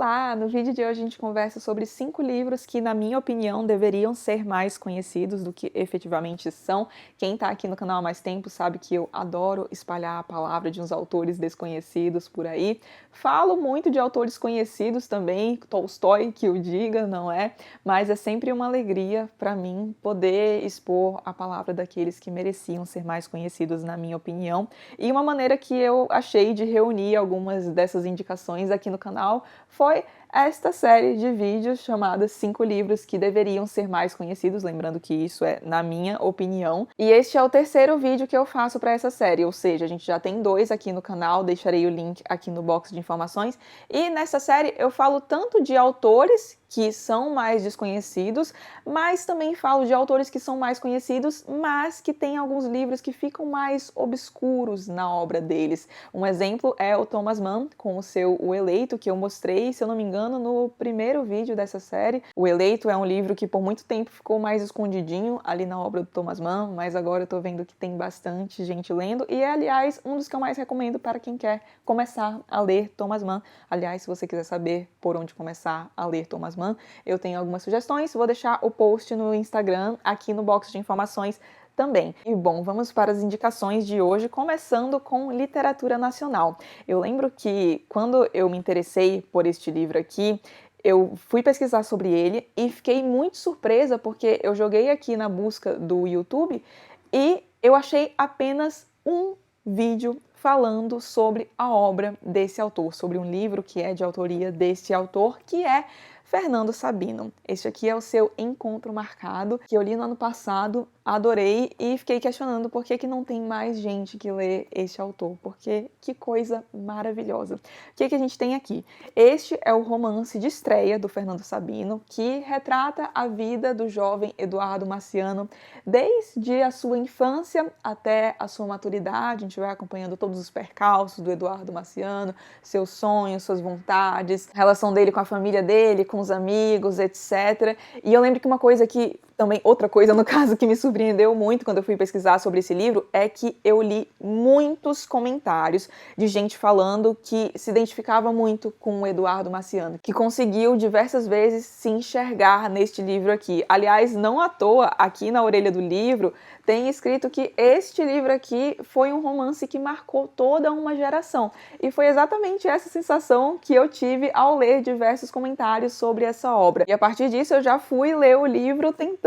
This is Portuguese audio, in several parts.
Olá! No vídeo de hoje a gente conversa sobre 5 livros que, na minha opinião, deveriam ser mais conhecidos do que efetivamente são. Quem tá aqui no canal há mais tempo sabe que eu adoro espalhar a palavra de uns autores desconhecidos por aí. Falo muito de autores conhecidos também, Tolstói que o diga, não é? Mas é sempre uma alegria para mim poder expor a palavra daqueles que mereciam ser mais conhecidos, na minha opinião. E uma maneira que eu achei de reunir algumas dessas indicações aqui no canal foi esta série de vídeos chamada 5 livros que deveriam ser mais conhecidos, lembrando que isso é na minha opinião. E este é o terceiro vídeo que eu faço para essa série, ou seja, a gente já tem 2 aqui no canal, deixarei o link aqui no box de informações. E nessa série eu falo tanto de autores que são mais desconhecidos, mas também falo de autores que são mais conhecidos, mas que têm alguns livros que ficam mais obscuros na obra deles. Um exemplo é o Thomas Mann, com o seu O Eleito, que eu mostrei, se eu não me engano, no primeiro vídeo dessa série. O Eleito é um livro que por muito tempo ficou mais escondidinho ali na obra do Thomas Mann, mas agora eu tô vendo que tem bastante gente lendo, e é, aliás, um dos que eu mais recomendo para quem quer começar a ler Thomas Mann. Aliás, se você quiser saber por onde começar a ler Thomas Mann, eu tenho algumas sugestões, vou deixar o post no Instagram, aqui no box de informações também. E bom, vamos para as indicações de hoje, começando com literatura nacional. Eu lembro que quando eu me interessei por este livro aqui, eu fui pesquisar sobre ele e fiquei muito surpresa porque eu joguei aqui na busca do YouTube e eu achei apenas um vídeo falando sobre a obra desse autor, sobre um livro que é de autoria deste autor, que é Fernando Sabino. Este aqui é o seu Encontro Marcado, que eu li no ano passado, adorei e fiquei questionando por que não tem mais gente que lê este autor, porque que coisa maravilhosa. O que a gente tem aqui? Este é o romance de estreia do Fernando Sabino, que retrata a vida do jovem Eduardo Marciano, desde a sua infância até a sua maturidade. A gente vai acompanhando todos os percalços do Eduardo Marciano, seus sonhos, suas vontades, a relação dele com a família dele, com os amigos, etc. E eu lembro que uma coisa que também, outra coisa no caso que me surpreendeu muito quando eu fui pesquisar sobre esse livro é que eu li muitos comentários de gente falando que se identificava muito com o Eduardo Marciano, que conseguiu diversas vezes se enxergar neste livro aqui. Aliás, não à toa, aqui na orelha do livro tem escrito que este livro aqui foi um romance que marcou toda uma geração. E foi exatamente essa sensação que eu tive ao ler diversos comentários sobre essa obra. E a partir disso eu já fui ler o livro tentando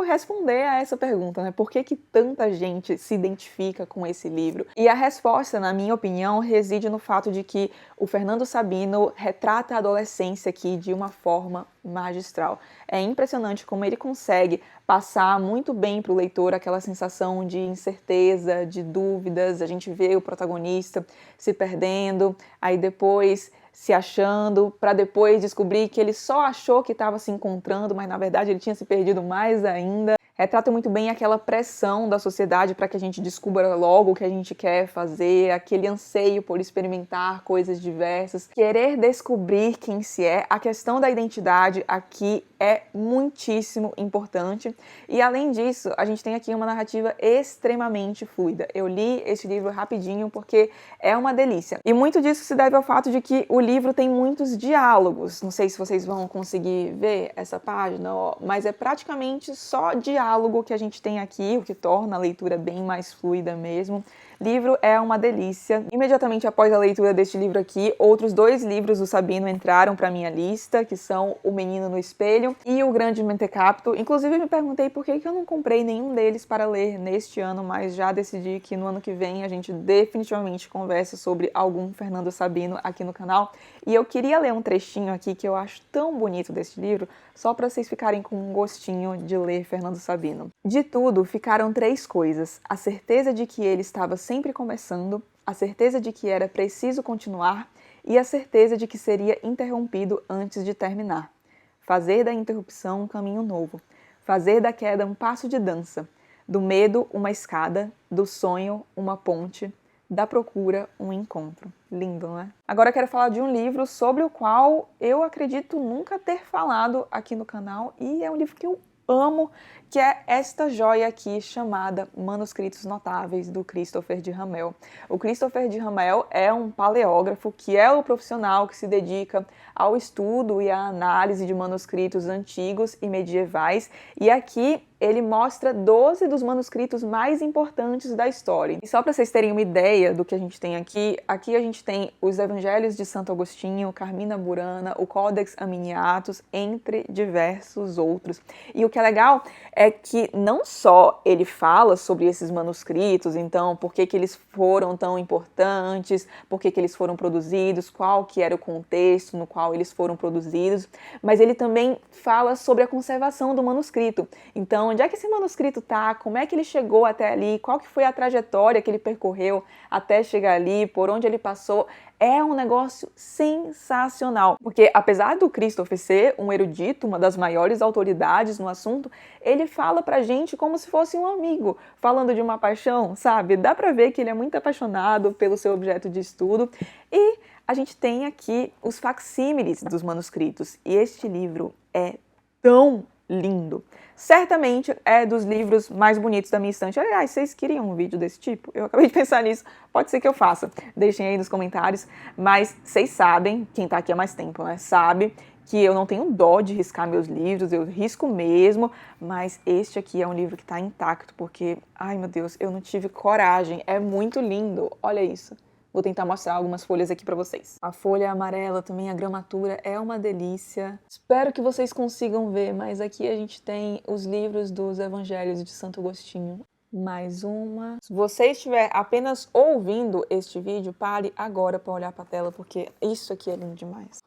responder a essa pergunta, né? Por que tanta gente se identifica com esse livro? E a resposta, na minha opinião, reside no fato de que o Fernando Sabino retrata a adolescência aqui de uma forma magistral. É impressionante como ele consegue passar muito bem para o leitor aquela sensação de incerteza, de dúvidas. A gente vê o protagonista se perdendo, aí depois se achando, para depois descobrir que ele só achou que estava se encontrando, mas na verdade ele tinha se perdido mais ainda. Retrata muito bem aquela pressão da sociedade para que a gente descubra logo o que a gente quer fazer, aquele anseio por experimentar coisas diversas, querer descobrir quem se é. A questão da identidade aqui é muitíssimo importante. E além disso, a gente tem aqui uma narrativa extremamente fluida. Eu li esse livro rapidinho porque é uma delícia. E muito disso se deve ao fato de que o livro tem muitos diálogos. Não sei se vocês vão conseguir ver essa página, mas é praticamente só diálogo que a gente tem aqui, o que torna a leitura bem mais fluida mesmo. Livro é uma delícia. Imediatamente após a leitura deste livro aqui, outros 2 livros do Sabino entraram para minha lista, que são O Menino no Espelho e O Grande Mentecapto. Inclusive, me perguntei por que eu não comprei nenhum deles para ler neste ano, mas já decidi que no ano que vem a gente definitivamente conversa sobre algum Fernando Sabino aqui no canal. E eu queria ler um trechinho aqui que eu acho tão bonito deste livro, só para vocês ficarem com um gostinho de ler Fernando Sabino. De tudo, ficaram 3 coisas: a certeza de que ele estava sempre começando, a certeza de que era preciso continuar e a certeza de que seria interrompido antes de terminar. Fazer da interrupção um caminho novo, fazer da queda um passo de dança, do medo uma escada, do sonho uma ponte, da procura um encontro. Lindo, não é? Agora eu quero falar de um livro sobre o qual eu acredito nunca ter falado aqui no canal, e é um livro que eu amo, que é esta joia aqui chamada Manuscritos Notáveis, do Christopher de Ramel. O Christopher de Ramel é um paleógrafo, que é o profissional que se dedica ao estudo e à análise de manuscritos antigos e medievais, e aqui ele mostra 12 dos manuscritos mais importantes da história. E só para vocês terem uma ideia do que a gente tem aqui a gente tem os Evangelhos de Santo Agostinho, Carmina Burana, o Codex Aminiatus, entre diversos outros. E o que é legal é que não só ele fala sobre esses manuscritos, então, por que eles foram tão importantes, por que eles foram produzidos, qual que era o contexto no qual eles foram produzidos, mas ele também fala sobre a conservação do manuscrito. Então, onde é que esse manuscrito está? Como é que ele chegou até ali? Qual que foi a trajetória que ele percorreu até chegar ali? Por onde ele passou? É um negócio sensacional, porque apesar do Christopher ser um erudito, uma das maiores autoridades no assunto, ele fala pra gente como se fosse um amigo, falando de uma paixão, sabe? Dá pra ver que ele é muito apaixonado pelo seu objeto de estudo. E a gente tem aqui os facsímiles dos manuscritos, e este livro é tão lindo. Certamente é dos livros mais bonitos da minha estante. Aliás, vocês queriam um vídeo desse tipo? Eu acabei de pensar nisso. Pode ser que eu faça. Deixem aí nos comentários. Mas vocês sabem, quem tá aqui há mais tempo, né? Sabe que eu não tenho dó de riscar meus livros, eu risco mesmo, mas este aqui é um livro que tá intacto, porque, ai meu Deus, eu não tive coragem. É muito lindo. Olha isso. Vou tentar mostrar algumas folhas aqui para vocês. A folha amarela também, a gramatura é uma delícia. Espero que vocês consigam ver, mas aqui a gente tem os livros dos Evangelhos de Santo Agostinho. Mais uma. Se você estiver apenas ouvindo este vídeo, pare agora para olhar para a tela, porque isso aqui é lindo demais.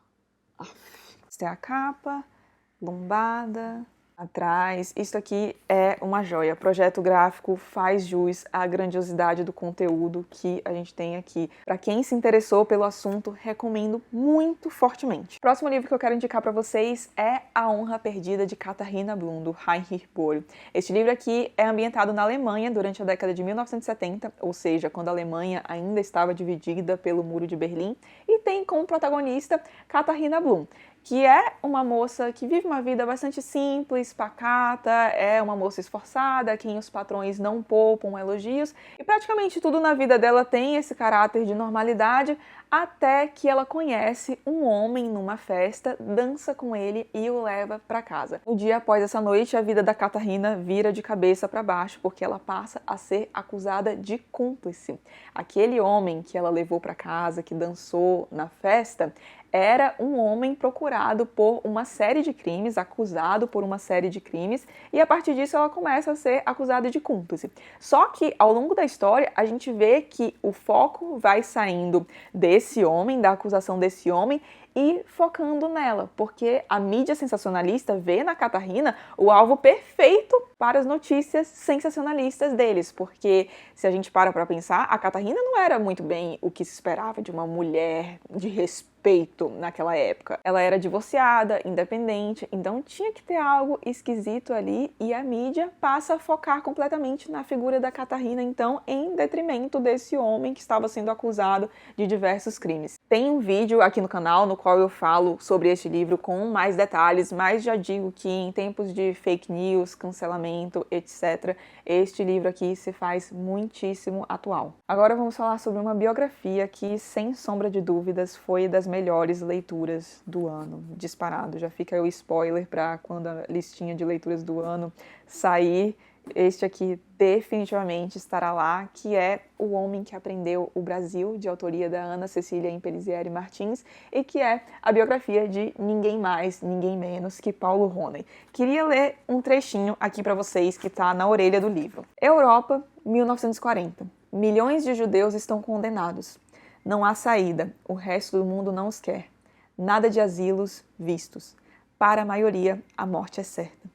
Esta é a capa, lombada. Atrás, isso aqui é uma joia. O projeto gráfico faz jus à grandiosidade do conteúdo que a gente tem aqui. Para quem se interessou pelo assunto, recomendo muito fortemente. O próximo livro que eu quero indicar para vocês é A Honra Perdida, de Katharina Blum, do Heinrich Böll. Este livro aqui é ambientado na Alemanha durante a década de 1970, ou seja, quando a Alemanha ainda estava dividida pelo Muro de Berlim, e tem como protagonista Katharina Blum, que é uma moça que vive uma vida bastante simples, pacata, é uma moça esforçada, quem os patrões não poupam elogios, e praticamente tudo na vida dela tem esse caráter de normalidade, até que ela conhece um homem numa festa, dança com ele e o leva para casa. Um dia após essa noite, a vida da Katharina vira de cabeça para baixo, porque ela passa a ser acusada de cúmplice. Aquele homem que ela levou para casa, que dançou na festa, era um homem procurado por uma série de crimes, acusado por uma série de crimes, e a partir disso ela começa a ser acusada de cúmplice. Só que ao longo da história a gente vê que o foco vai saindo desse homem, da acusação desse homem, e focando nela, porque a mídia sensacionalista vê na Katharina o alvo perfeito para as notícias sensacionalistas deles, porque se a gente para pensar, a Katharina não era muito bem o que se esperava de uma mulher de respeito naquela época. Ela era divorciada, independente, então tinha que ter algo esquisito ali, e a mídia passa a focar completamente na figura da Katharina, então, em detrimento desse homem que estava sendo acusado de diversos crimes. Tem um vídeo aqui no canal no qual eu falo sobre este livro com mais detalhes, mas já digo que em tempos de fake news, cancelamento, etc., este livro aqui se faz muitíssimo atual. Agora vamos falar sobre uma biografia que, sem sombra de dúvidas, foi das melhores leituras do ano, disparado. Já fica aí o spoiler para quando a listinha de leituras do ano sair. Este aqui definitivamente estará lá, que é O Homem que Aprendeu o Brasil, de autoria da Ana Cecília Impellizieri Martins, e que é a biografia de ninguém mais, ninguém menos que Paulo Roney. Queria ler um trechinho aqui para vocês que está na orelha do livro. Europa, 1940. Milhões de judeus estão condenados. Não há saída, o resto do mundo não os quer. Nada de asilos vistos. Para a maioria, a morte é certa.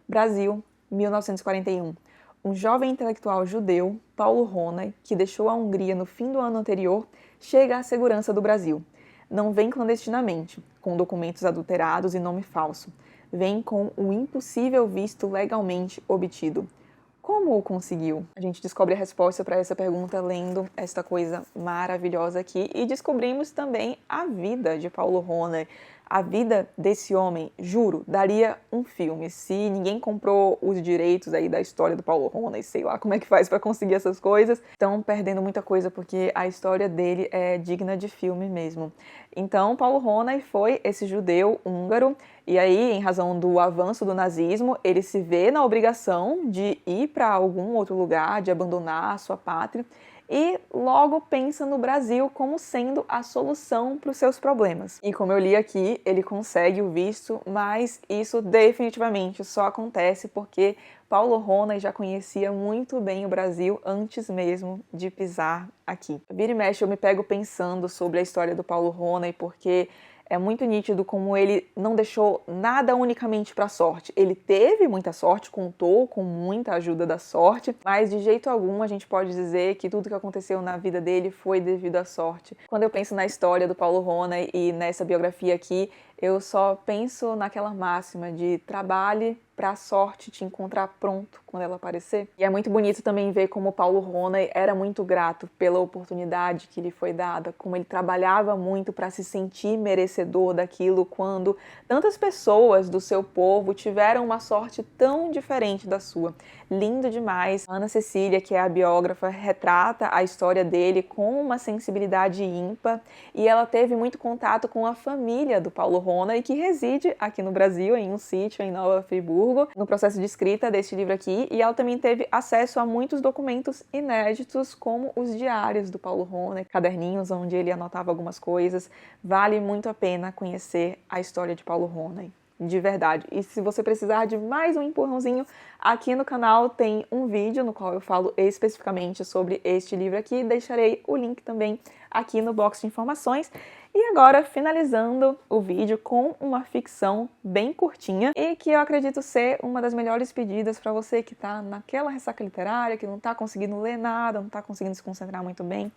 Brasil, 1941. Um jovem intelectual judeu, Paulo Roney, que deixou a Hungria no fim do ano anterior, chega à segurança do Brasil. Não vem clandestinamente, com documentos adulterados e nome falso. Vem com o impossível visto legalmente obtido. Como o conseguiu? A gente descobre a resposta para essa pergunta lendo esta coisa maravilhosa aqui, e descobrimos também a vida de Paulo Roney, A vida desse homem, juro, daria um filme. Se ninguém comprou os direitos aí da história do Paulo Ronay, sei lá como é que faz para conseguir essas coisas, estão perdendo muita coisa porque a história dele é digna de filme mesmo. Então, Paulo Ronay foi esse judeu húngaro e aí, em razão do avanço do nazismo, ele se vê na obrigação de ir para algum outro lugar, de abandonar a sua pátria e logo pensa no Brasil como sendo a solução para os seus problemas. E como eu li aqui, ele consegue o visto, mas isso definitivamente só acontece porque Paulo Ronay já conhecia muito bem o Brasil antes mesmo de pisar aqui. Vira e mexe, eu me pego pensando sobre a história do Paulo Ronay porque é muito nítido como ele não deixou nada unicamente para a sorte. Ele teve muita sorte, contou com muita ajuda da sorte, mas de jeito algum a gente pode dizer que tudo que aconteceu na vida dele foi devido à sorte. Quando eu penso na história do Paulo Ronay e nessa biografia aqui, eu só penso naquela máxima de trabalhe para a sorte te encontrar pronto quando ela aparecer. E é muito bonito também ver como Paulo Ronay era muito grato pela oportunidade que lhe foi dada, como ele trabalhava muito para se sentir merecedor daquilo quando tantas pessoas do seu povo tiveram uma sorte tão diferente da sua. Lindo demais. Ana Cecília, que é a biógrafa, retrata a história dele com uma sensibilidade ímpar e ela teve muito contato com a família do Paulo Ronay, que reside aqui no Brasil, em um sítio em Nova Friburgo, no processo de escrita deste livro aqui, e ela também teve acesso a muitos documentos inéditos, como os diários do Paulo Ronay, caderninhos onde ele anotava algumas coisas. Vale muito a pena conhecer a história de Paulo Ronay, de verdade. E se você precisar de mais um empurrãozinho, aqui no canal tem um vídeo no qual eu falo especificamente sobre este livro aqui, deixarei o link também aqui no box de informações. E agora, finalizando o vídeo com uma ficção bem curtinha e que eu acredito ser uma das melhores pedidas para você que está naquela ressaca literária, que não está conseguindo ler nada, não está conseguindo se concentrar muito bem.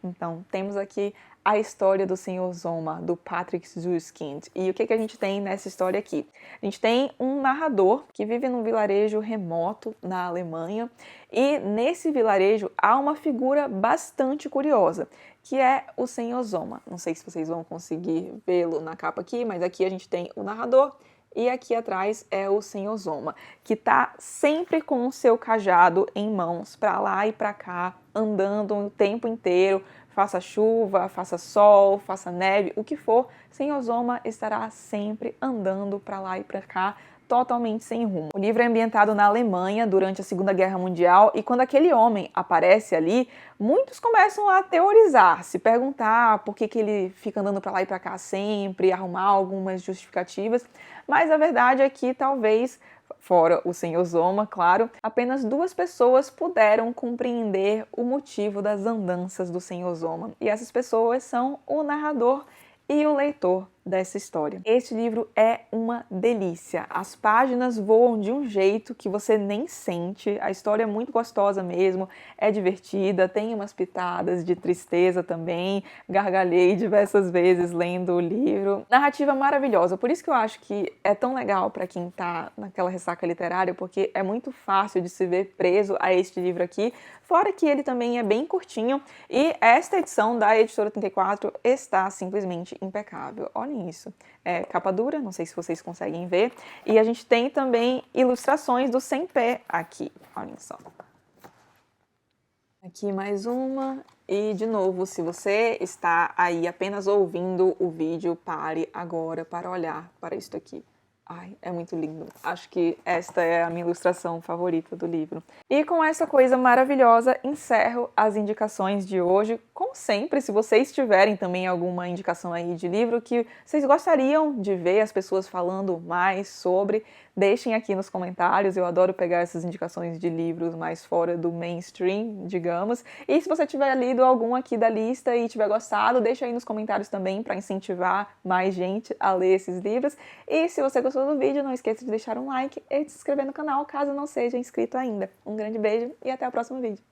Então, temos aqui a história do Senhor Zoma, do Patrick Suskind. E o que a gente tem nessa história aqui? A gente tem um narrador que vive num vilarejo remoto na Alemanha, e nesse vilarejo há uma figura bastante curiosa, que é o Senhor Zoma. Não sei se vocês vão conseguir vê-lo na capa aqui, mas aqui a gente tem o narrador, e aqui atrás é o Senhor Zoma, que está sempre com o seu cajado em mãos, para lá e para cá, andando o tempo inteiro, faça chuva, faça sol, faça neve, o que for, Senhor Zoma estará sempre andando para lá e para cá, totalmente sem rumo. O livro é ambientado na Alemanha durante a Segunda Guerra Mundial e quando aquele homem aparece ali, muitos começam a teorizar, se perguntar por que ele fica andando para lá e para cá sempre, arrumar algumas justificativas, mas a verdade é que talvez, fora o Senhor Zoma, claro, apenas 2 pessoas puderam compreender o motivo das andanças do Senhor Zoma, e essas pessoas são o narrador e o leitor dessa história. Este livro é uma delícia. As páginas voam de um jeito que você nem sente. A história é muito gostosa mesmo, é divertida, tem umas pitadas de tristeza também. Gargalhei diversas vezes lendo o livro. Narrativa maravilhosa. Por isso que eu acho que é tão legal para quem tá naquela ressaca literária, porque é muito fácil de se ver preso a este livro aqui. Fora que ele também é bem curtinho e esta edição da Editora 34 está simplesmente impecável. Olhem isso. É capa dura, não sei se vocês conseguem ver. E a gente tem também ilustrações do Sem Pé aqui. Olhem só. Aqui mais uma. E, de novo, se você está aí apenas ouvindo o vídeo, pare agora para olhar para isso aqui. Ai, é muito lindo. Acho que esta é a minha ilustração favorita do livro. E com essa coisa maravilhosa, encerro as indicações de hoje. Como sempre, se vocês tiverem também alguma indicação aí de livro que vocês gostariam de ver as pessoas falando mais sobre, deixem aqui nos comentários. Eu adoro pegar essas indicações de livros mais fora do mainstream, digamos. E se você tiver lido algum aqui da lista e tiver gostado, deixa aí nos comentários também para incentivar mais gente a ler esses livros. E se você gostou do vídeo, não esqueça de deixar um like e de se inscrever no canal caso não seja inscrito ainda. Um grande beijo e até o próximo vídeo.